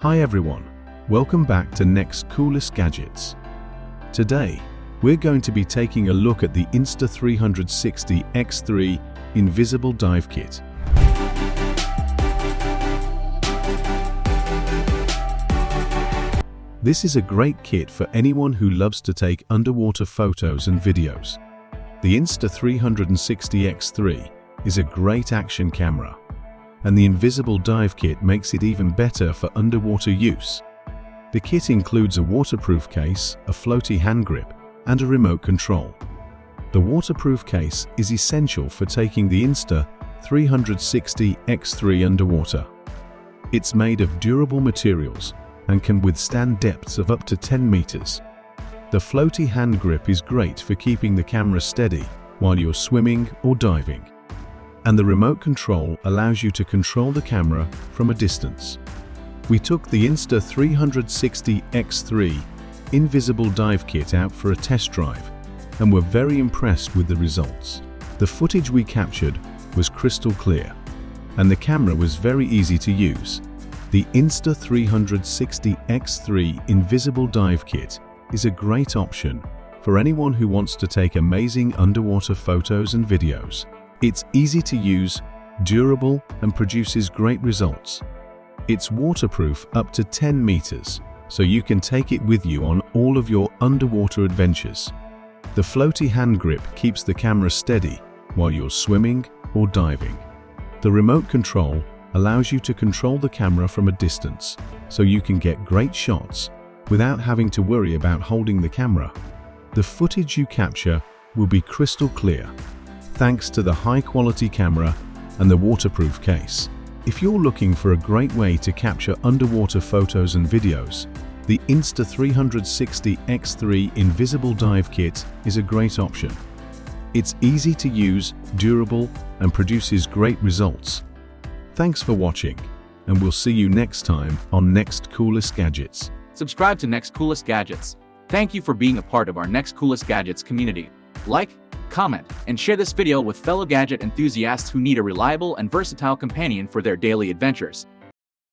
Hi everyone, welcome back to Next Coolest Gadgets. Today, we're going to be taking a look at the Insta360 X3 Invisible Dive Kit. This is a great kit for anyone who loves to take underwater photos and videos. The Insta360 X3 is a great action camera, and the Invisible Dive Kit makes it even better for underwater use. The kit includes a waterproof case, a floaty hand grip, and a remote control. The waterproof case is essential for taking the Insta360 X3 underwater. It's made of durable materials and can withstand depths of up to 10 meters. The floaty hand grip is great for keeping the camera steady while you're swimming or diving. And the remote control allows you to control the camera from a distance. We took the Insta360 X3 Invisible Dive Kit out for a test drive and were very impressed with the results. The footage we captured was crystal clear, and the camera was very easy to use. The Insta360 X3 Invisible Dive Kit is a great option for anyone who wants to take amazing underwater photos and videos. It's easy to use, durable, and produces great results. It's waterproof up to 10 meters, so you can take it with you on all of your underwater adventures. The floaty hand grip keeps the camera steady while you're swimming or diving. The remote control allows you to control the camera from a distance, so you can get great shots without having to worry about holding the camera. The footage you capture will be crystal clear, thanks to the high-quality camera and the waterproof case. If you're looking for a great way to capture underwater photos and videos, the Insta360 X3 Invisible Dive Kit is a great option. It's easy to use, durable, and produces great results. Thanks for watching, and we'll see you next time on Next Coolest Gadgets. Subscribe to Next Coolest Gadgets. Thank you for being a part of our Next Coolest Gadgets community. Like, comment, and share this video with fellow gadget enthusiasts who need a reliable and versatile companion for their daily adventures.